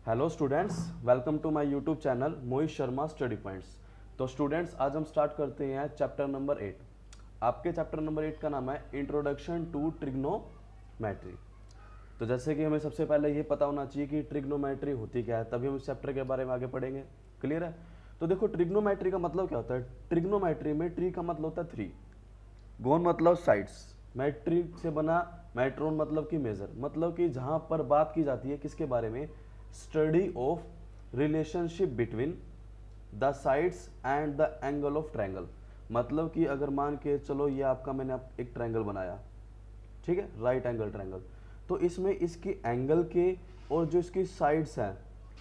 Hello students, welcome to my YouTube channel Mohit Sharma study points. तो students, आज हम start करते हैं चैप्टर नंबर 8। आपके चैप्टर नंबर 8 का नाम है इंट्रोडक्शन टू ट्रिग्नोमेट्री। तो जैसे कि हमें सबसे पहले ये पता होना चाहिए कि ट्रिग्नोमेट्री होती क्या है, तभी हम इस चैप्टर के बारे में आगे पढ़ेंगे। क्लियर है? तो देखो, ट्रिग्नोमेट्री का मतलब क्या होता है। ट्रिग्नोमेट्री में ट्री का मतलब होता है थ्री, गोन मतलब साइड्स, मैट्रिक से बना मैट्रोन मतलब कि मेजर, मतलब कि जहां पर बात की जाती है किसके बारे में, study of relationship between the sides and the angle of triangle. मतलब कि अगर मान के चलो ये आपका मैंने एक ट्रायंगल बनाया, ठीक है, राइट एंगल ट्रायंगल। तो इसमें इसकी एंगल के और जो इसकी साइड्स हैं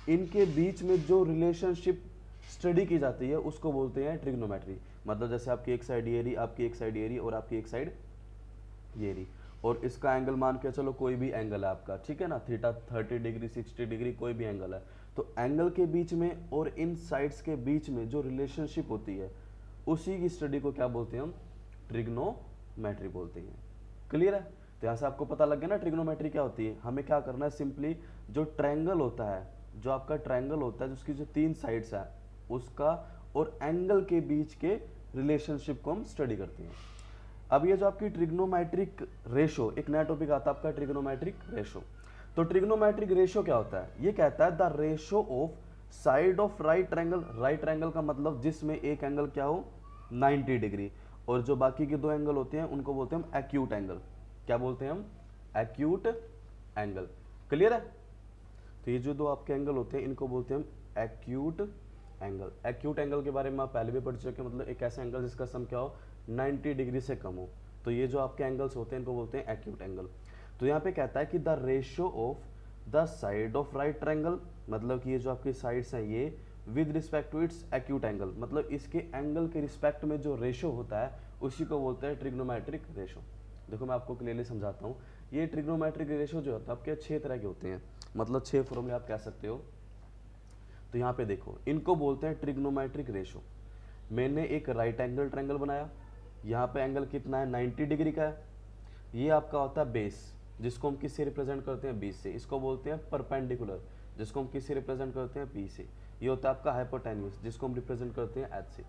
इनके बीच में जो रिलेशनशिप स्टडी की जाती है उसको बोलते हैं ट्रिग्नोमेट्री। मतलब जैसे आपकी एक साइड ये रही, आपकी एक साइड ये रही और आपकी एक साइड ये रही, और इसका एंगल मान के चलो कोई भी एंगल है आपका, ठीक है ना, थीटा 30 डिग्री 60 डिग्री कोई भी एंगल है। तो एंगल के बीच में और इन साइड्स के बीच में जो रिलेशनशिप होती है उसी की स्टडी को क्या बोलते हैं हम, ट्रिग्नोमेट्री बोलते हैं। क्लियर है? तो यहाँ से आपको पता लग गया ना ट्रिग्नोमेट्री क्या होती है। हमें क्या करना है, सिंपली जो ट्रायंगल होता है, जो आपका ट्रायंगल होता है जिसकी जो तीन साइड्स है उसका और एंगल के बीच के रिलेशनशिप को हम स्टडी करते हैं। अब ये जो आपकी ट्रिग्नोमेट्रिक रेशो, एक नया टॉपिक आता है आपका ट्रिग्नोमेट्रिक रेशो। तो ट्रिग्नोमेट्रिक रेशो क्या होता है, ये कहता है the ratio of side of right triangle. Right triangle का मतलब जिसमें एक एंगल क्या हो 90 डिग्री, और जो बाकी के दो एंगल होते हैं उनको बोलते हैं हम एक्यूट एंगल। क्या बोलते हैं हम, एक्यूट एंगल। क्लियर है? तो ये जो दो आपके एंगल होते हैं इनको बोलते हैं हम एक्यूट एंगल। एक्यूट एंगल के बारे में आप पहले भी पढ़ चुके हैं, मतलब एक ऐसा एंगल जिसका सम क्या हो 90 डिग्री से कम हो। तो ये जो आपके एंगल्स होते हैं इनको बोलते हैं एक्यूट एंगल। तो यहाँ पे कहता है कि the ratio of the side of right triangle, मतलब कि ये जो आपकी साइड्स हैं ये with respect to its acute angle, मतलब इसके एंगल के रिस्पेक्ट में जो रेशो होता है उसी को बोलते हैं ट्रिग्नोमेट्रिक रेशो। देखो मैं आपको क्लियरली समझाता हूँ। ये ट्रिग्नोमेट्रिक रेशो जो होता है आपके 6 तरह के होते हैं, मतलब 6 फॉर्मूले आप कह सकते हो। तो यहाँ पे देखो, इनको बोलते हैं ट्रिग्नोमेट्रिक रेशो। मैंने एक राइट एंगल ट्रायंगल बनाया, यहाँ पे एंगल कितना है 90 डिग्री का है। ये आपका होता है बेस, जिसको हम किससे रिप्रेजेंट करते हैं, बी से। इसको बोलते हैं परपेंडिकुलर, जिसको हम किससे रिप्रेजेंट करते हैं, पी से। ये होता है आपका हाइपोटेन्यूस, जिसको हम रिप्रेजेंट करते हैं एच से।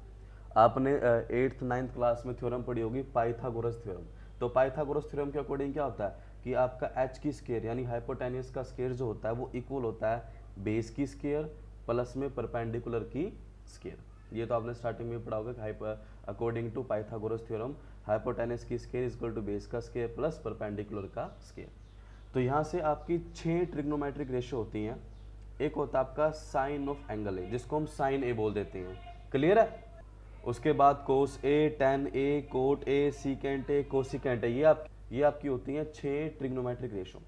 आपने 8th 9th क्लास में थ्योरम पढ़ी होगी, पाइथागोरस थ्योरम। तो पाइथागोरस थ्योरम के अकॉर्डिंग क्या होता है कि आपका एच की स्केयर यानी हाइपोटेन्यूस का स्केयर जो होता है वो इक्वल होता है बेस की स्केयर प्लस में परपेंडिकुलर की स्केयर। ये तो आपने स्टार्टिंग में पढ़ा होगा कि according to Pythagoras theorem hypotenuse की square is equal to base का स्केयर प्लस परपेंडिकुलर का स्केयर। तो यहाँ से आपकी 6 ट्रिग्नोमेट्रिक रेशियो होती हैं। एक होता है आपका साइन ऑफ एंगल ए, जिसको हम साइन ए बोल देते हैं। क्लियर है? उसके बाद cos A, tan A, cot A, secant A, cosecant A, ये आपकी होती हैं 6 ट्रिग्नोमेट्रिक रेशियो।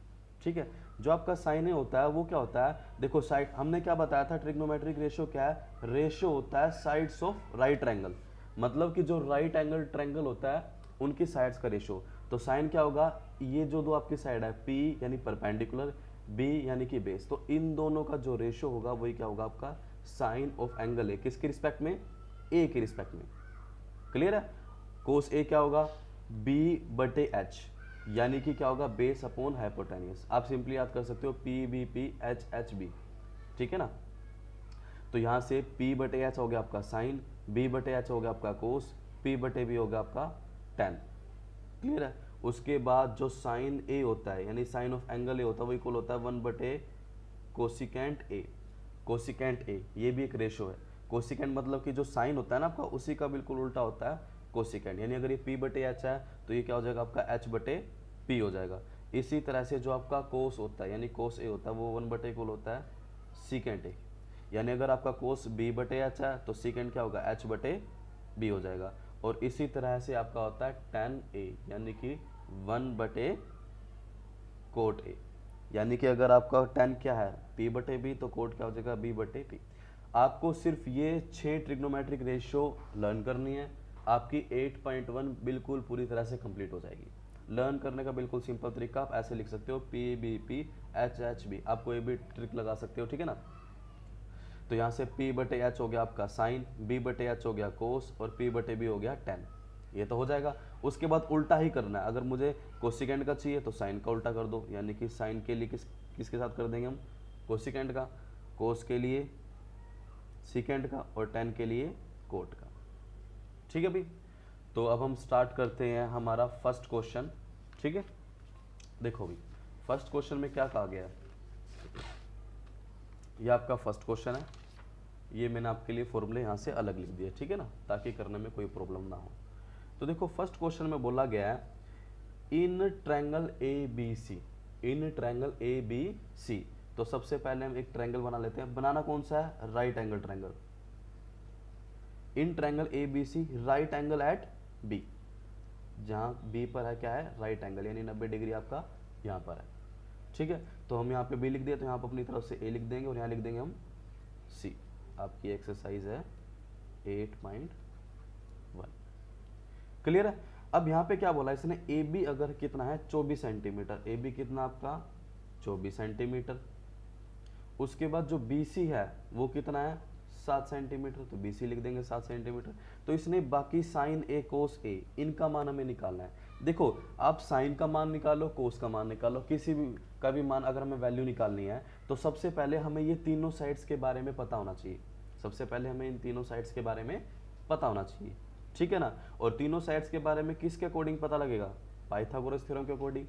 ठीक है? जो आपका साइन ए होता है वो क्या होता है, देखो साइड हमने क्या बताया था, ट्रिग्नोमेट्रिक रेशियो क्या है, रेशियो होता है साइड्स ऑफ राइट ट्रायंगल, मतलब कि जो राइट एंगल ट्रायंगल होता है उनकी साइड्स का रेशियो। तो साइन क्या होगा, ये जो दो आपकी साइड है पी यानी परपेंडिकुलर, बी यानी कि बेस, तो इन दोनों का जो रेशियो होगा वही क्या होगा आपका साइन ऑफ एंगल ए, किसके रिस्पेक्ट में, ए के रिस्पेक्ट में। क्लियर है? कोस ए क्या होगा, बी बटे एच, यानी कि क्या होगा बेस अपॉन हाइपोटेन्यूस। आप सिंपली याद कर सकते हो P B P H H B, ठीक है ना। तो यहां से पी बटे एच हो गया आपका साइन, बी बटे एच हो गया आपका कोस, पी बटे बी हो गया आपका टेन। क्लियर है? उसके बाद जो साइन ए होता है यानी साइन ऑफ एंगल ए होता है वो इक्वल होता है 1 बटे कोसिकेंट ए। कोसिकेंट ए ये भी एक रेशो है। कोसिकेंट मतलब कि जो साइन होता है ना आपका उसी का बिल्कुल उल्टा होता है कोसिकेंट, यानी अगर ये p बटे एच है तो ये क्या हो जाएगा आपका h बटे p हो जाएगा। इसी तरह से जो आपका कोस होता है यानी कोस ए होता है वो 1 बटे इक्वल होता है सीकेंट ए, यानी अगर आपका कोस b बटे एच है तो सीकेंट क्या होगा h बटे b हो जाएगा। और इसी तरह से आपका होता है टेन ए यानी कि 1 बटे कोट ए, यानी कि अगर आपका टेन क्या है p बटे बी तो कोट क्या हो जाएगा b बटे पी। आपको सिर्फ ये 6 ट्रिग्नोमेट्रिक रेशियो लर्न करनी है, आपकी 8.1 बिल्कुल पूरी तरह से कंप्लीट हो जाएगी। लर्न करने का बिल्कुल सिंपल तरीका आप ऐसे लिख सकते हो P B P H H B, आप कोई भी ट्रिक लगा सकते हो, ठीक है ना। तो यहाँ से p बटे एच हो गया आपका साइन, b बटे एच हो गया कोस और p बटे बी हो गया टेन। ये तो हो जाएगा। उसके बाद उल्टा ही करना है, अगर मुझे कोसिकेंट का चाहिए तो साइन का उल्टा कर दो, यानी कि साइन के लिए किसके साथ कर देंगे हम, कोसिकेंट का। कोस के लिए सीकेंट का और टेन के लिए कोट का। ठीक है भाई, तो अब हम स्टार्ट करते हैं हमारा फर्स्ट क्वेश्चन। ठीक है, देखो भाई फर्स्ट क्वेश्चन में क्या कहा गया है, ये आपका फर्स्ट क्वेश्चन है, ये मैंने आपके लिए फॉर्मूले यहाँ से अलग लिख दिए, ठीक है ना, ताकि करने में कोई प्रॉब्लम ना हो। तो देखो फर्स्ट क्वेश्चन में बोला गया है in triangle A B C, in triangle A B C. तो सबसे पहले हम एक ट्रायंगल बना लेते हैं, बनाना कौन सा है, right angle triangle. In triangle A B C right angle at B, जहाँ बी पर है क्या है, राइट एंगल, यानी 90 डिग्री आपका यहाँ पर है। ठीक है, तो हम यहाँ पे बी लिख दिए, तो यहाँ पर अपनी तरफ से ए लिख देंगे और यहाँ लिख देंगे हम सी। आपकी एक्सरसाइज है 8.1। क्लियर है। अब यहाँ पे क्या बोला इसने, ए बी अगर कितना है 24 सेंटीमीटर, ए बी कितना आपका 24 सेंटीमीटर। उसके बाद जो बी सी है वो कितना है 7 सेंटीमीटर, तो बी सी लिख देंगे 7 सेंटीमीटर। तो इसने बाकी साइन ए कोस ए इनका मान हमें निकालना है। देखो आप साइन का मान निकालो, कोस का मान निकालो, किसी भी का भी मान अगर हमें वैल्यू निकालनी है तो सबसे पहले हमें ये तीनों साइड्स के बारे में पता होना चाहिए। सबसे पहले हमें इन तीनों साइड्स के बारे में पता होना चाहिए, ठीक है ना। और तीनों साइड्स के बारे में किसके अकॉर्डिंग पता लगेगा, पाइथागोरस थ्योरम के अकॉर्डिंग।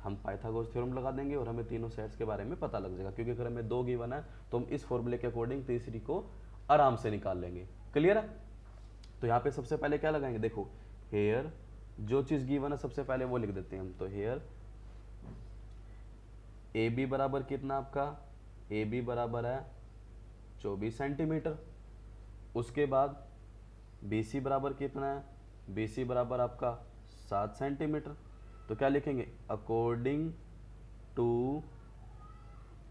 हम पाइथागोरस थ्योरम लगा देंगे और हमें तीनों साइड्स के बारे में पता लग जाएगा, क्योंकि अगर हमें 2 गिवन है तो हम इस फॉर्मूले के अकॉर्डिंग तीसरी को आराम से निकाल लेंगे। क्लियर है। तो यहाँ पे सबसे पहले क्या लगाएंगे, देखो हेयर जो चीज गिवन है सबसे पहले वो लिख देते हैं हम। तो हेयर ए बी बराबर कितना आपका, ए बी बराबर है 24 सेंटीमीटर। उसके बाद बी सी बराबर कितना है, बी सी बराबर आपका 7 सेंटीमीटर। तो क्या लिखेंगे, अकॉर्डिंग टू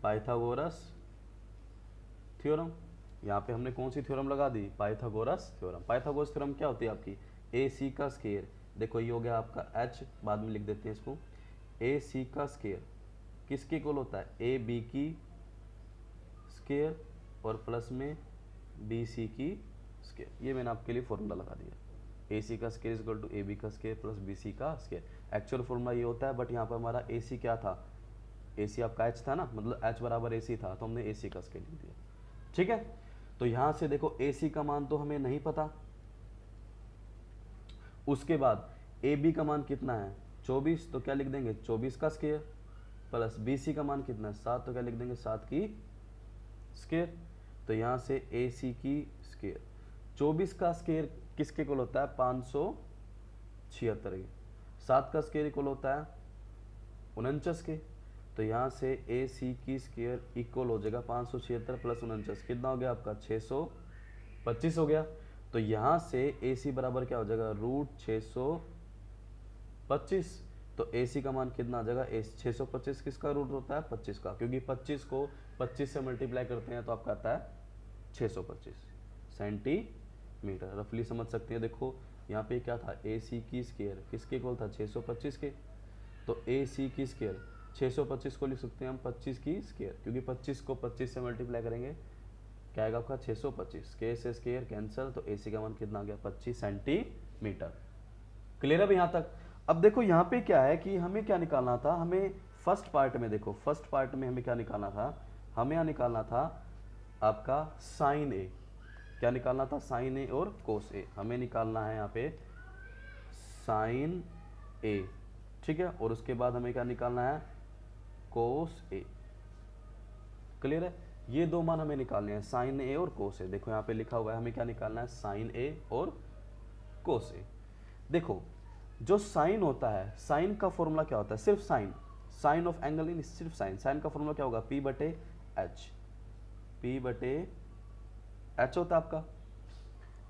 पाइथागोरस थ्योरम। यहाँ पे हमने कौन सी थ्योरम लगा दी, पाइथागोरस थ्योरम। पाइथागोरस थ्योरम क्या होती है आपकी, ए सी का स्क्वायर, देखो ये हो गया आपका एच, बाद में लिख देते हैं इसको। ए सी का स्क्वायर किसके इक्वल होता है, ए बी की स्क्वायर और प्लस में बी सी की स्क्वायर। ये मैंने आपके लिए फॉर्मूला लगा दिया, ए सी का square equal to A B का स्क्वायर प्लस बी सी का स्क्वायर। एक्चुअल फॉर्मूला ये होता है, बट यहाँ पर हमारा ए सी क्या था, ए सी आपका एच था ना, मतलब एच बराबर ए सी था, तो हमने ए सी का स्क्वायर लिख दिया। ठीक है, तो यहां से देखो ए सी का मान तो हमें नहीं पता। उसके बाद ए बी का मान कितना है 24, तो क्या लिख देंगे 24 का स्क्वायर प्लस बी सी का मान कितना है 7, तो क्या लिख देंगे 7 की स्क्वायर। तो यहां से ए सी की स्क्वायर, 24 का स्क्वायर किसके इक्वल होता है 576 के, 7 का स्क्वायर इक्वल होता है 49 के। तो यहाँ से ए सी की स्क्वायर इक्वल हो जाएगा 576 प्लस 49, कितना हो गया आपका 625 हो गया। तो यहाँ से ए सी बराबर क्या हो जाएगा √625। तो ए सी का मान कितना आ जाएगा, 625 किसका रूट होता है 25 का, क्योंकि 25 को 25 से मल्टीप्लाई करते हैं तो आपका आता है 625 सेंटीमीटर। रफली समझ सकते हैं। देखो यहाँ पे क्या था, ए सी की स्क्वायर किसके इक्वल था 625 के, तो ए सी की स्क्वायर 625 को लिख सकते हैं हम 25 की स्क्वायर, क्योंकि 25 को 25 से मल्टीप्लाई करेंगे क्या आएगा आपका 625, के से स्क्वायर कैंसिल, तो ए सी का मान कितना आ गया 25 सेंटीमीटर। क्लियर है यहाँ तक। अब देखो यहाँ पे क्या है कि हमें क्या निकालना था, हमें फर्स्ट पार्ट में, देखो फर्स्ट पार्ट में हमें क्या निकालना था, हमें यहाँ निकालना था आपका साइन ए। क्या निकालना था, साइन ए और कोस ए। हमें निकालना है यहाँ पे साइन ए, ठीक है, और उसके बाद हमें क्या निकालना है कोस ए। क्लियर है, ये दो मान हमें निकालने हैं, साइन ए और कोस ए। देखो यहाँ पे लिखा हुआ है हमें क्या निकालना है, साइन ए और कोस ए। देखो जो साइन होता है, साइन का फॉर्मूला क्या होता है, सिर्फ sine, sine of angle in सिर्फ साइन, साइन का फॉर्मूला क्या होगा P बटे एच, P बटे एच होता है आपका।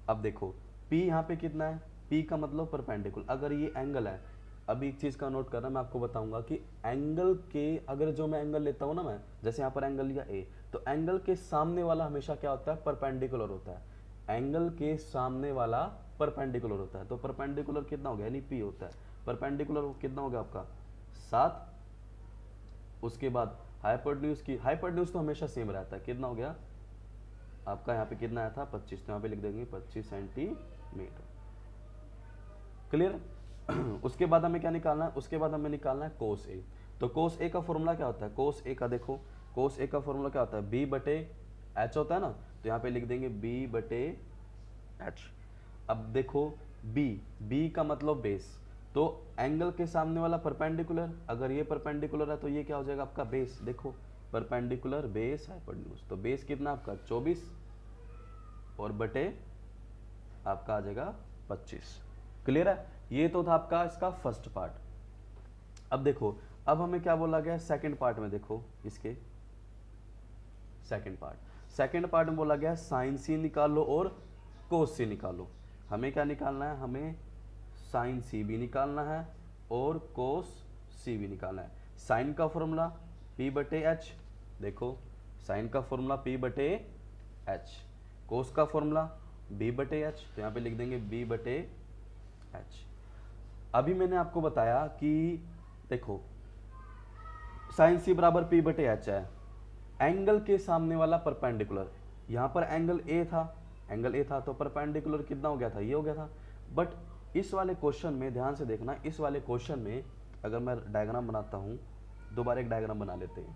अब देखो P यहाँ पे कितना है, P का मतलब परपेंडिकुलर। अगर ये एंगल है, अभी एक चीज का नोट करना, मैं आपको बताऊंगा कि एंगल के, अगर जो मैं एंगल लेता हूं ना, मैं जैसे यहाँ पर एंगल लिया ए, तो एंगल के सामने वाला हमेशा क्या होता है परपेंडिकुलर होता है। एंगल के सामने वाला परपेंडिकुलर होता है, तो परपेंडिकुलर कितना हो गया यानी P होता है। परपेंडिकुलर कितना हो गया आपका 7। उसके बाद हाइपोटेन्यूज की, हाइपोटेन्यूज तो हमेशा सेम रहता है, कितना हो गया आपका यहाँ पे कितना आया था 25, तो यहाँ पे लिख देंगे 25 सेंटीमीटर। क्लियर। उसके बाद हमें क्या निकालना है, उसके बाद हमें निकालना है कोस ए। तो कोस ए का फॉर्मूला क्या होता है, कोस ए का देखो, कोस ए का फॉर्मूला क्या होता है B बटे एच होता है ना, तो यहाँ पे लिख देंगे बी बटे एच। अब देखो बी का मतलब बेस, तो एंगल के सामने वाला परपेंडिकुलर, अगर ये परपेंडिकुलर है तो ये क्या हो जाएगा आपका बेस। देखो परपेंडिकुलर बेस हाइपोटेन्यूज, तो बेस कितना आपका 24 और बटे आपका आ जाएगा 25। क्लियर है, ये तो था आपका इसका फर्स्ट पार्ट। अब देखो अब हमें क्या बोला गया सेकंड पार्ट में, देखो इसके सेकंड पार्ट में बोला गया साइन सी निकालो और कोस सी निकालो। हमें क्या निकालना है, हमें साइन सी भी निकालना है और कोस सी भी निकालना है। साइन का फॉर्मूला P बटे एच, देखो साइन का फॉर्मूला P बटे एच, कोस का फॉर्मूला B बटे एच, तो यहाँ पे लिख देंगे B बटे एच। अभी मैंने आपको बताया कि देखो साइन सी बराबर P बटे एच है, एंगल के सामने वाला परपेंडिकुलर, यहाँ पर एंगल ए था तो परपेंडिकुलर कितना हो गया था, ये हो गया था। बट इस वाले क्वेश्चन में ध्यान से देखना, इस वाले क्वेश्चन में अगर मैं डायग्राम बनाता हूँ, दोबारा एक डायग्राम बना लेते हैं,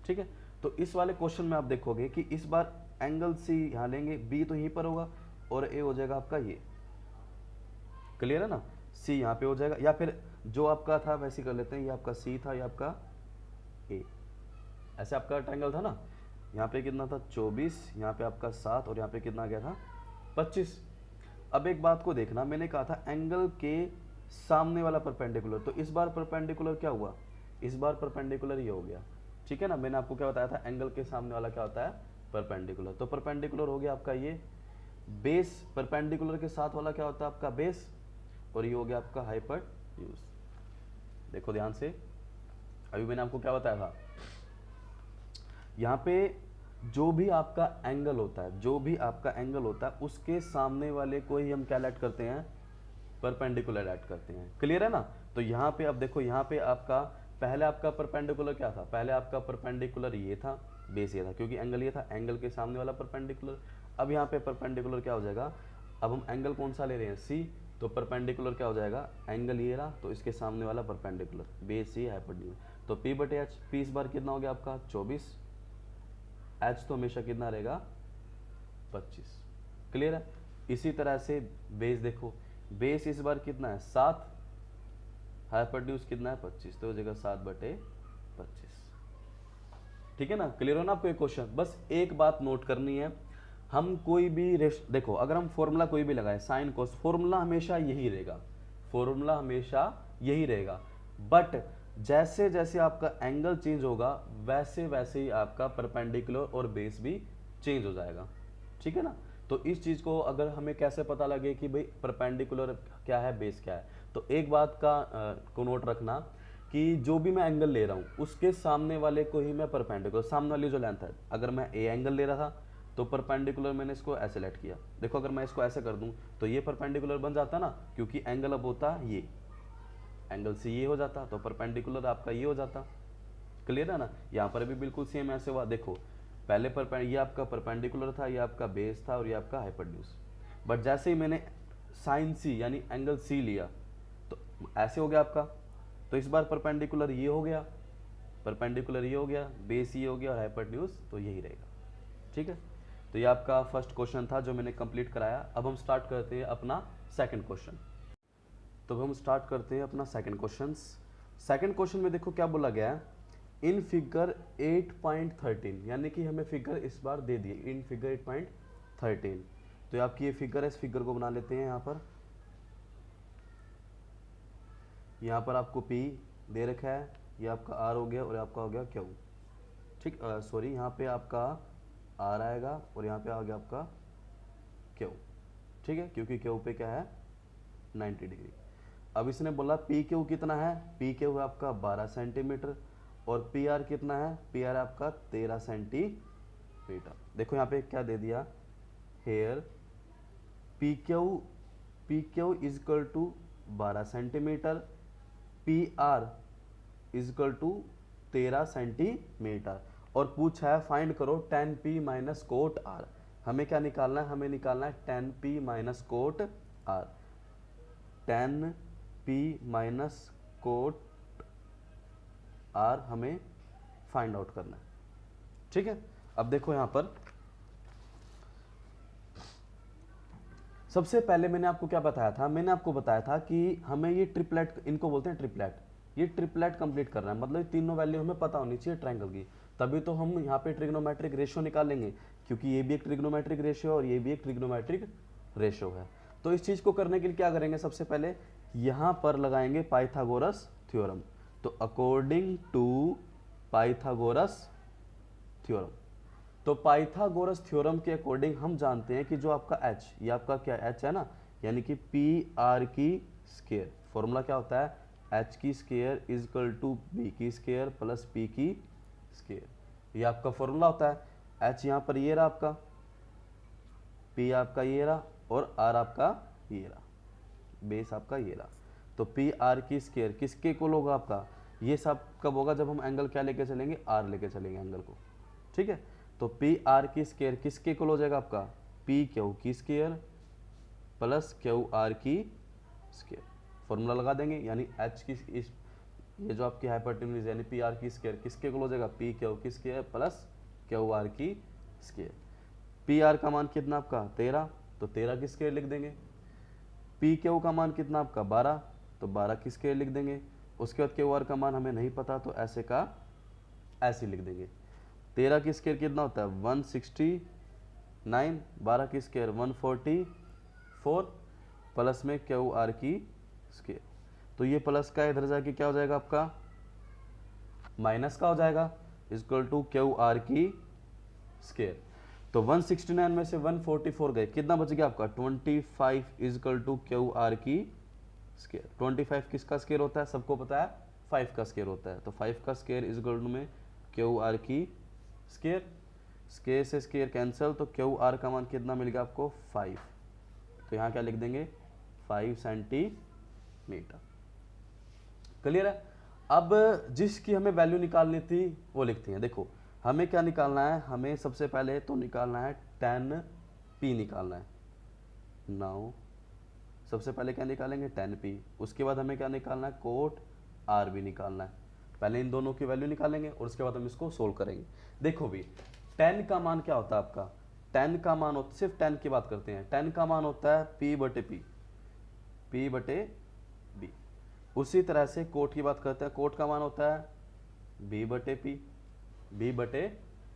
ठीक है। तो इस वाले क्वेश्चन में आप देखोगे कि इस बार एंगल सी यहाँ लेंगे, बी तो यहीं पर होगा और ए हो जाएगा आपका ये, क्लियर है ना, सी यहाँ पे हो जाएगा, या फिर जो आपका था वैसे कर लेते हैं, ये आपका सी था, ये आपका ए, ऐसे आपका ट्रायंगल था ना, यहाँ पे कितना था 24, यहाँ पे आपका 7 और यहाँ पे कितना आ गया था 25। अब एक बात को देखना, मैंने कहा था एंगल के सामने वाला परपेंडिकुलर, तो इस बार परपेंडिकुलर क्या हुआ, इस बार परपेंडिकुलर ये हो गया, ठीक है ना। मैंने आपको क्या बताया था, एंगल के सामने वाला क्या होता है परपेंडिकुलर, तो परपेंडिकुलर हो गया आपका ये बेस, परपेंडिकुलर के साथ वाला क्या होता है आपका बेस, और ये हो गया आपका हाइपोटेन्यूज। देखो ध्यान से, अभी मैंने आपको क्या बताया था, यहाँ पे जो भी आपका एंगल होता है, जो भी आपका एंगल होता है उसके सामने वाले को ही हम क्या ऐड करते हैं, परपेंडिकुलर ऐड करते हैं, क्लियर है ना। तो यहाँ पे अब देखो, यहाँ पे आपका पहले आपका परपेंडिकुलर क्या था, पहले आपका परपेंडिकुलर ये था, बेस ये था, क्योंकि एंगल ये था, एंगल के सामने वाला परपेंडिकुलर। अब यहाँ पे परपेंडिकुलर क्या हो जाएगा, अब हम एंगल कौन सा ले रहे हैं सी, तो परपेंडिकुलर क्या हो जाएगा, एंगल ये रहा तो इसके सामने वाला परपेंडिकुलर बेस सी हाइपोटेन्यूज, तो P बटे एच, P इस बार कितना हो गया आपका 24, एच तो हमेशा कितना रहेगा 25, क्लियर है। इसी तरह से बेस देखो, बेस इस बार कितना है 7, हाइपोटेन्यूज कितना है 25, तो हो जाएगा 7 बटे 25, ठीक है ना। क्लियर हो ना आपको ये क्वेश्चन। बस एक बात नोट करनी है, हम कोई भी देखो अगर हम फॉर्मूला कोई भी लगाए साइन कोस, फॉर्मूला हमेशा यही रहेगा, फॉर्मूला हमेशा यही रहेगा, बट जैसे जैसे आपका एंगल चेंज होगा वैसे वैसे ही आपका परपेंडिकुलर और बेस भी चेंज हो जाएगा, ठीक है ना। तो इस चीज को अगर हमें कैसे पता लगे कि भाई परपेंडिकुलर क्या है बेस क्या है, तो एक बात को नोट रखना कि जो भी मैं एंगल ले रहा हूँ उसके सामने वाले को ही मैं परपेंडिकुलर, सामने वाली जो लेंथ है, अगर मैं ए एंगल ले रहा था तो परपेंडिकुलर मैंने इसको ऐसे लेट किया, देखो अगर मैं इसको ऐसे कर दूं तो ये परपेंडिकुलर बन जाता ना, क्योंकि एंगल अब होता ये, एंगल से ये हो जाता तो परपेंडिकुलर आपका ये हो जाता, क्लियर है ना। यहाँ पर भी बिल्कुल सेम ऐसे हुआ, देखो पहले ये आपका परपेंडिकुलर था, ये आपका बेस था और ये आपका हाइपोटेन्यूज, बट जैसे ही मैंने साइन सी यानी एंगल सी लिया तो ऐसे हो गया आपका, तो इस बार परपेंडिकुलर ये हो गया, परपेंडिकुलर ये हो गया, बेस ये हो गया और हाइपोटेन्यूज तो यही रहेगा, ठीक है। तो ये आपका फर्स्ट क्वेश्चन था जो मैंने कंप्लीट कराया। अब हम स्टार्ट करते हैं अपना सेकंड क्वेश्चन। तो अब हम स्टार्ट करते हैं अपना सेकंड क्वेश्चन। सेकंड क्वेश्चन में देखो क्या बोला गया है, इन फिगर 8.13, यानी कि हमें फिगर इस बार दे दिए इन फिगर 8.13, तो आपकी ये फिगर है, इस फिगर को बना लेते हैं। यहाँ पर आपको P दे रखा है, ये आपका R हो गया और आपका हो गया Q, ठीक, सॉरी यहाँ पे आपका R आएगा और यहाँ पे आ गया आपका Q, ठीक है, क्योंकि Q पे क्या है 90 डिग्री। अब इसने बोला PQ कितना है, PQ है आपका 12 सेंटीमीटर और PR कितना है, PR आपका 13 सेंटीमीटर। देखो यहाँ पे क्या दे दिया, here PQ is equal to 12 centimetre, PR is equal to 13 centimetre, और पूछा है फाइंड करो tan P minus cot R। हमें क्या निकालना है, हमें निकालना है tan P minus cot R, tan P minus cot R हमें फाइंड आउट करना है, ठीक है। अब देखो यहाँ पर सबसे पहले मैंने आपको क्या बताया था, मैंने आपको बताया था कि हमें ये ट्रिपलेट, इनको बोलते हैं ट्रिपलेट, ये ट्रिपलेट कंप्लीट करना है, मतलब ये तीनों वैल्यू हमें पता होनी चाहिए ट्रायंगल की, तभी तो हम यहाँ पे ट्रिग्नोमेट्रिक रेशियो निकालेंगे, क्योंकि ये भी एक ट्रिग्नोमेट्रिक रेशियो और ये भी एक ट्रिग्नोमेट्रिक रेशियो है। तो इस चीज को करने के लिए क्या करेंगे, सबसे पहले यहाँ पर लगाएंगे पाइथागोरस थ्योरम। तो अकॉर्डिंग टू पाइथागोरस थ्योरम, तो पाइथागोरस थ्योरम के अकॉर्डिंग हम जानते हैं कि जो आपका h, ये आपका क्या h है ना, यानी कि पी आर की स्केयर, फॉर्मूला क्या होता है, h की square is equal to b की स्केयर प्लस p की स्केयर, ये आपका फॉर्मूला होता है। h यहाँ पर ये रहा आपका, p आपका ये रहा और r आपका ये रहा, बेस आपका ये रहा। तो पी आर की स्केयर किसके इक्वल होगा आपका, ये सब कब होगा, जब हम एंगल क्या लेके चलेंगे, आर लेके चलेंगे एंगल को, ठीक है। तो पी आर की स्केयर किसके इक्वल हो जाएगा आपका, पी क्यू की स्केयर प्लस क्यू आर की स्केयर, फॉर्मूला लगा देंगे, यानी एच की इस, ये जो आपकी हाइपोटेन्यूज यानी पी आर की स्केयर किसके इक्वल हो जाएगा, पी क्यू की स्केयर प्लस क्यू आर की स्केयर। पी आर का मान कितना आपका 13, तो 13 की स्केयर लिख देंगे। पी क्यू का मान कितना आपका 12, तो 12 की स्केयर लिख देंगे। उसके बाद क्यू आर का मान हमें नहीं पता, तो ऐसे का ऐसे लिख देंगे। 13 की स्केयर कितना होता है 169, 12 की स्केयर 144 प्लस में क्यू आर की स्केयर, तो ये प्लस का इधर जाके क्या हो जाएगा आपका माइनस का हो जाएगा, इक्वल टू क्यू आर की स्केयर। तो 169 में से 144 गए, कितना बच गया आपका 25 इक्वल टू क्यू आर की स्केयर। 25 किसका स्केयर होता है, सबको पता है 5 का स्केयर होता है, तो 5 का स्केयर इक्वल टू में क्यू आर की स्केयर, स्केयर से स्केयर कैंसिल, तो क्यू आर का मान कितना मिल गया आपको 5, तो यहाँ क्या लिख देंगे 5 सेंटीमीटर। क्लियर है। अब जिसकी हमें वैल्यू निकालनी थी वो लिखते हैं। देखो हमें क्या निकालना है, हमें सबसे पहले तो निकालना है tan p निकालना है। नाउ सबसे पहले क्या निकालेंगे tan p, उसके बाद हमें क्या निकालना है कोट r भी निकालना है। पहले इन दोनों की वैल्यू निकालेंगे और उसके बाद हम इसको सोल्व करेंगे। देखो भी tan का मान क्या होता है आपका, tan का मान होता, सिर्फ tan की बात करते हैं, tan का मान होता है p बटे b। उसी तरह से कोट की बात करते हैं, कोट का मान होता है b बटे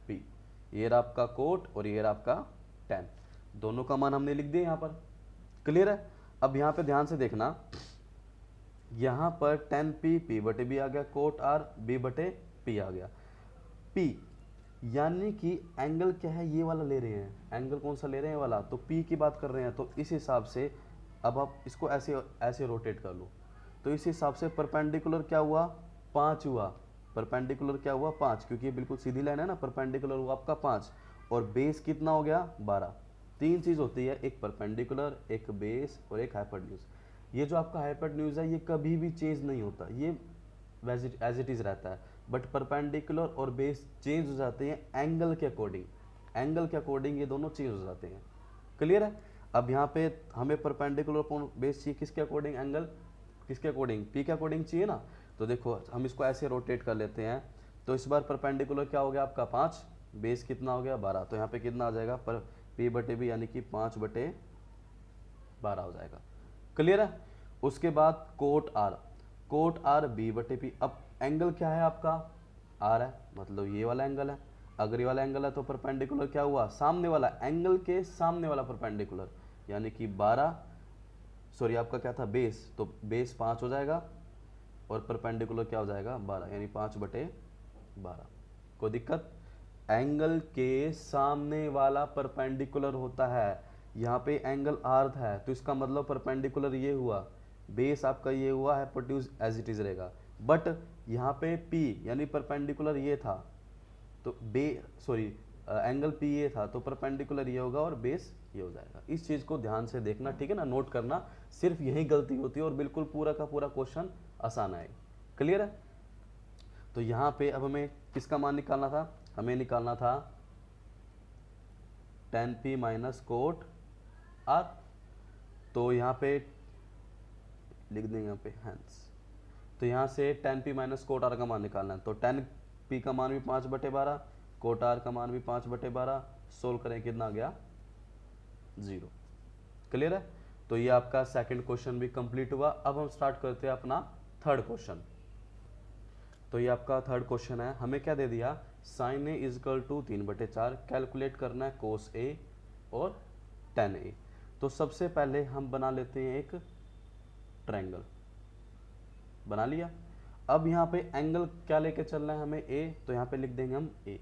p। ये रहा आपका कोट और ये रहा आपका tan, दोनों का मान हमने लिख दिया यहाँ पर। क्लियर है। अब यहाँ पे ध्यान से देखना, यहाँ पर tan p बटे b आ गया, कोट r b बटे p आ गया। p यानी कि एंगल क्या है, ये वाला ले रहे हैं, एंगल कौन सा ले रहे हैं वाला, तो p की बात कर रहे हैं, तो इस हिसाब से अब आप इसको ऐसे रोटेट कर लो, तो इस हिसाब से परपेंडिकुलर क्या हुआ 5 हुआ, परपेंडिकुलर क्या हुआ 5, क्योंकि ये बिल्कुल सीधी लाइन है ना, परपेंडिकुलर हुआ आपका 5 और बेस कितना हो गया 12। तीन चीज होती है, एक परपेंडिकुलर, एक बेस और एक हाइपोटेन्यूज। ये जो आपका हाइपोटेन्यूज है ये कभी भी चेंज नहीं होता, ये एज इट इज रहता है, बट परपेंडिकुलर और बेस चेंज हो जाते हैं एंगल के अकॉर्डिंग, एंगल के अकॉर्डिंग ये दोनों चेंज हो जाते हैं। क्लियर है। अब यहाँ पे हमें परपेंडिकुलर बेस चाहिए किसके अकॉर्डिंग, एंगल किसके अकॉर्डिंग, पी के अकॉर्डिंग चाहिए ना। तो देखो हम इसको ऐसे रोटेट कर लेते हैं, तो इस बार परपेंडिकुलर क्या हो गया आपका 5, बेस कितना हो गया 12, तो यहाँ पे कितना आ जाएगा पर पी बटे बी यानी कि 5 बटे 12 हो जाएगा। क्लियर है। उसके बाद कोट आर बी बटे पी। अब एंगल क्या है आपका आर है, मतलब ये वाला एंगल है, अगर ये वाला एंगल है तो परपेंडिकुलर क्या हुआ सामने वाला, एंगल के सामने वाला परपेंडिकुलर, यानी कि 12, सॉरी आपका क्या था बेस, तो बेस 5 हो जाएगा और परपेंडिकुलर क्या हो जाएगा 12, यानी 5 बटे 12। कोई दिक्कत, एंगल के सामने वाला परपेंडिकुलर होता है, यहाँ पे एंगल आर्थ है तो इसका मतलब परपेंडिकुलर ये हुआ, बेस आपका ये हुआ, हाइपोटेन्यूज एज इट इज रहेगा, बट यहाँ पे P यानी परपेंडिकुलर ये था, तो एंगल P ये था तो परपेंडिकुलर ये होगा और बेस ये हो जाएगा। इस चीज को ध्यान से देखना, ठीक है ना, नोट करना, सिर्फ यही गलती होती है और बिल्कुल पूरा का पूरा क्वेश्चन आसान आएगा। क्लियर है। तो यहाँ पे अब हमें किसका मान निकालना था, हमें निकालना था tan p minus cot r, तो यहाँ पे लिख देंगे यहाँ पे हैंस, तो यहाँ से tan p minus cot r का मान निकालना है, तो tan p का मान भी 5 बटे 12, कोट r का मान भी 5 बटे 12, सोल्व करें कितना आ गया 0। क्लियर है? तो ये आपका सेकंड क्वेश्चन भी कंप्लीट हुआ। अब हम स्टार्ट करते हैं अपना थर्ड क्वेश्चन। तो ये आपका थर्ड क्वेश्चन है, हमें क्या दे दिया, sine A is equal to 3/4, calculate करना है कोस ए और tan ए। तो सबसे पहले हम बना लेते हैं एक ट्रायंगल, बना लिया। अब यहाँ पे एंगल क्या लेके चलना है हमें, ए, तो यहाँ पे लिख देंगे हम ए,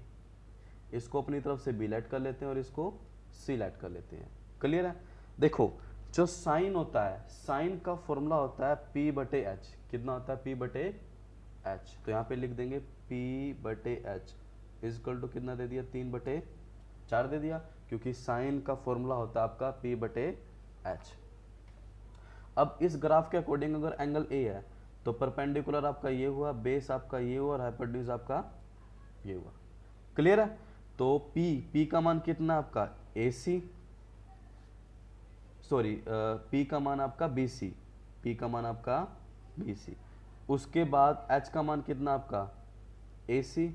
इसको अपनी तरफ से बी लेट कर लेते हैं और इसको सी लेट कर लेते हैं। क्लियर है? देखो जो साइन होता है, साइन का फॉर्मूला होता है P/H, कितना होता है P/H, तो यहाँ पे लिख देंगे P/H इज इक्वल टू कितना दे दिया, 3/4 दे दिया, क्योंकि साइन का फॉर्मूला होता है आपका P/H। अब इस ग्राफ के अकॉर्डिंग अगर एंगल ए है तो परपेंडिकुलर आपका ये हुआ, बेस आपका ये हुआ और हाइपोटेन्यूज आपका ये हुआ। क्लियर है? तो P का मान कितना आपका AC, सॉरी P का मान आपका BC, P का मान आपका BC, उसके बाद H का मान कितना आपका AC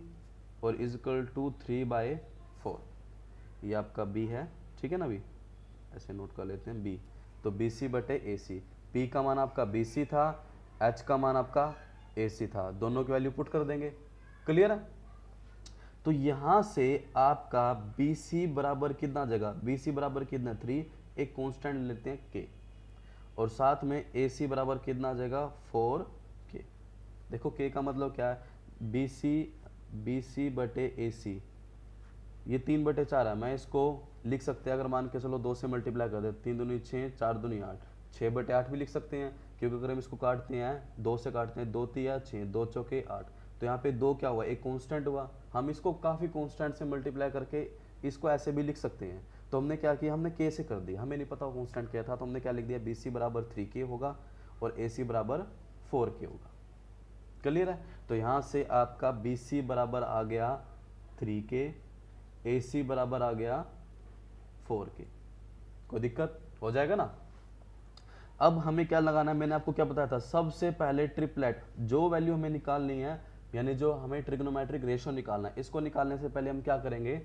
और इज इक्वल टू 3/4, ये आपका B है, ठीक है ना, B ऐसे नोट कर लेते हैं B, तो BC/AC, P का मान आपका BC था, H का मान आपका AC था, दोनों की वैल्यू पुट कर देंगे। क्लियर है? तो यहां से आपका BC बराबर कितना जगह, BC बराबर कितना 3, एक कांस्टेंट लेते हैं K, और साथ में AC बराबर कितना जगह 4K। देखो K का मतलब क्या है, BC/AC, ये 3/4 है, मैं इसको लिख सकते हैं, अगर मान के चलो 2 से मल्टीप्लाई कर दे, 3 दूनी 6, 4 दूनी 8, 6/8 भी लिख सकते हैं, क्योंकि अगर हम इसको काटते हैं 2 से काटते हैं, 2 3 6, 2 चौके 8, तो यहाँ पे 2 क्या हुआ, एक कांस्टेंट हुआ। हम इसको काफ़ी कांस्टेंट से मल्टीप्लाई करके इसको ऐसे भी लिख सकते हैं, तो हमने क्या किया, हमने K से कर दिया, हमें नहीं पता कांस्टेंट क्या था, तो हमने क्या लिख दिया, BC बराबर 3K होगा और AC बराबर 4K होगा। क्लियर है? तो यहाँ से आपका BC बराबर आ गया 3K, AC बराबर आ गया 4K। कोई दिक्कत हो जाएगा ना? अब हमें क्या लगाना है, मैंने आपको क्या बताया था, सबसे पहले ट्रिपलेट, जो वैल्यू हमें निकालनी है, यानी जो हमें ट्रिग्नोमेट्रिक रेशियो निकालना है, इसको निकालने से पहले हम क्या करेंगे,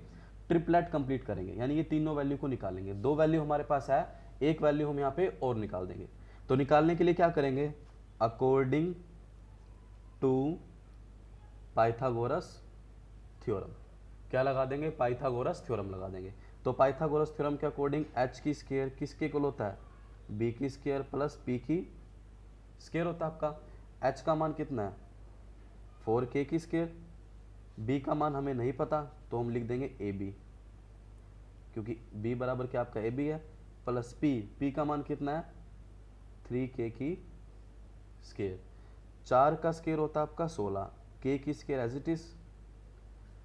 ट्रिपलेट कंप्लीट करेंगे, यानी ये तीनों वैल्यू को निकालेंगे। 2 वैल्यू हमारे पास है, एक वैल्यू हम यहाँ पे और निकाल देंगे। तो निकालने के लिए क्या करेंगे, अकॉर्डिंग टू पाइथागोरस थ्योरम, क्या लगा देंगे, पाइथागोरस थ्योरम लगा देंगे। तो पाइथागोरस थ्योरम के अकॉर्डिंग H की स्क्वायर किसके इक्वल होता है, B की स्क्वायर प्लस P की स्क्वायर होता है आपका। H का मान कितना है 4K की स्क्वायर, B का मान हमें नहीं पता तो हम लिख देंगे AB, क्योंकि B बराबर क्या आपका AB है, प्लस P का मान कितना है 3K की स्क्वायर, 4 का स्क्वायर होता है आपका 16, K की स्क्वायर एज इट इज,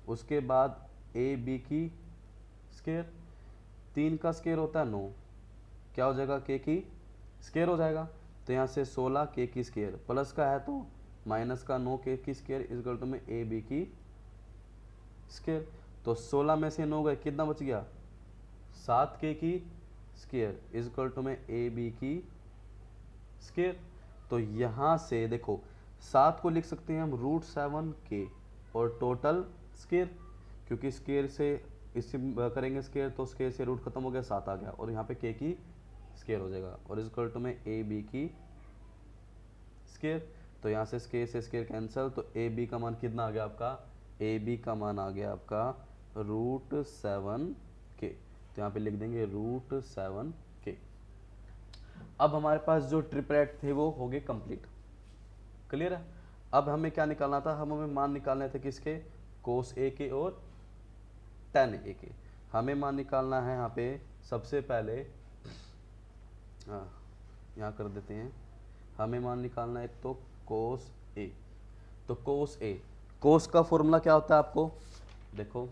उसके बाद AB की स्क्वायर, 3 का स्क्वायर होता है 9, क्या हो जाएगा K की स्क्वायर हो जाएगा, तो यहाँ से 16 K की स्क्वायर, प्लस का है तो माइनस का 9 K की स्क्वायर इज इक्वल टू में AB की स्क्वायर। तो 16 में से 9 गए, कितना बच गया 7K की स्क्वायर इज इक्वल टू में AB की स्क्वायर। तो यहाँ से देखो 7 को लिख सकते हैं हम √7K और टोटल स्क्वायर, क्योंकि स्क्वायर से इससे करेंगे स्क्वायर तो स्क्वायर से रूट खत्म हो गया, 7 आ गया, और यहाँ पे K की स्क्वायर हो जाएगा और इज इक्वल टू में AB की स्क्वायर। तो यहाँ से स्क्वायर कैंसिल, तो AB का मान कितना आ गया आपका, AB का मान आ गया आपका √7K, तो यहाँ पे लिख देंगे √7K। अब हमारे पास जो ट्रिपलेट थे वो हो गए कंप्लीट। क्लियर है? अब हमें क्या निकालना था, हमें मान निकालने थे किसके, कोस A के और tan A के। हमें मान निकालना है यहाँ पे सबसे पहले, यहाँ कर देते हैं, हमें मान निकालना है एक तो कोस A। तो कोस का फॉर्मूला क्या होता है आपको, देखो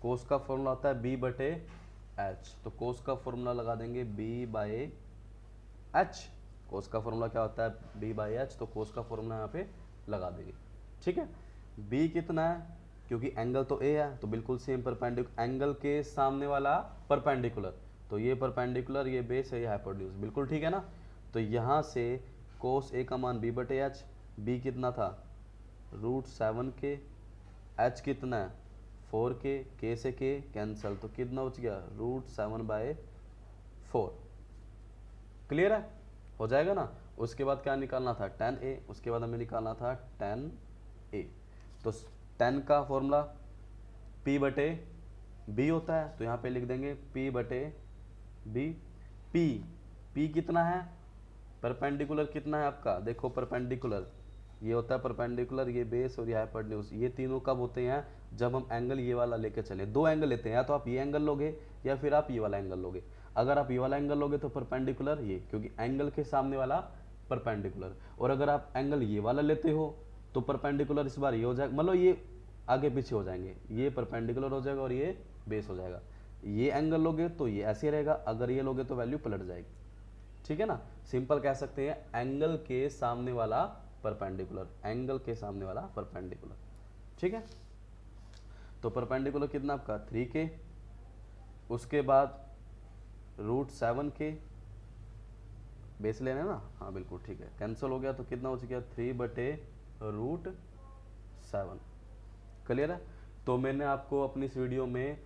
कोस का फॉर्मूला होता है B/H, तो कोस का फॉर्मूला लगा देंगे B/H। कोस का फॉर्मूला क्या होता है B/H, तो कोस का फॉर्मूला यहाँ पे लगा देंगे। ठीक है, B कितना है, क्योंकि एंगल तो A है तो बिल्कुल सेम परपेंडिकुलर, एंगल के सामने वाला परपेंडिकुलर, तो ये परपेंडिकुलर, ये बेस है, ये हाइपोटेन्यूज, बिल्कुल ठीक है ना। तो यहाँ से कोस A का मान B/H, B कितना था √7K, H कितना है 4K, K से K कैंसल, तो कितना बच गया √7/4। क्लियर है, हो जाएगा ना। उसके बाद क्या निकालना था, tan a, उसके बाद हमें निकालना था tan a। तो tan का फॉर्मूला p बटे b होता है, तो यहाँ पे लिख देंगे p बटे b। p कितना है, परपेंडिकुलर कितना है आपका, देखो परपेंडिकुलर ये होता है परपेंडिकुलर, ये बेस और ये हाइपोटेन्यूज, ये तीनों कब होते हैं, जब हम एंगल ये वाला लेके चले। दो एंगल लेते हैं, या तो आप ये एंगल लोगे या फिर आप ये वाला एंगल लोगे। अगर आप ये वाला एंगल लोगे तो परपेंडिकुलर ये, क्योंकि एंगल के सामने वाला परपेंडिकुलर। और अगर आप एंगल ये वाला लेते हो तो परपेंडिकुलर इस बार ये हो जाएगा, मतलब ये आगे पीछे हो जाएंगे, ये परपेंडिकुलर हो जाएगा और ये बेस हो जाएगा। ये एंगल लोगे तो ये ऐसे रहेगा, अगर ये लोगे तो वैल्यू पलट जाएगी। ठीक है ना, सिंपल कह सकते हैं एंगल के सामने वाला परपेंडिकुलर, एंगल के सामने वाला परपेंडिकुलर। ठीक है, तो परपेंडिकुलर कितना आपका 3k, उसके बाद √7k, बेस लेना है ना, हाँ बिल्कुल ठीक है, कैंसिल हो गया तो कितना हो चुका 3 बटे √7। क्लियर है। तो मैंने आपको अपनी इस वीडियो में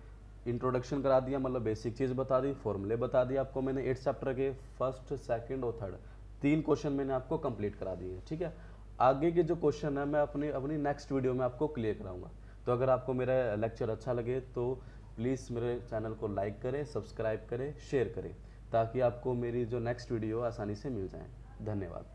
इंट्रोडक्शन करा दिया, मतलब बेसिक चीज़ बता दी, फॉर्मूले बता दिए आपको मैंने 8 चैप्टर के फर्स्ट, सेकंड और थर्ड 3 क्वेश्चन मैंने आपको कंप्लीट करा दिए। ठीक है, आगे के जो क्वेश्चन है मैं अपनी नेक्स्ट वीडियो में आपको क्लियर कराऊंगा। तो अगर आपको मेरा लेक्चर अच्छा लगे तो प्लीज़ मेरे चैनल को लाइक करें, सब्सक्राइब करें, शेयर करें, ताकि आपको मेरी जो नेक्स्ट वीडियो आसानी से मिल जाए। धन्यवाद।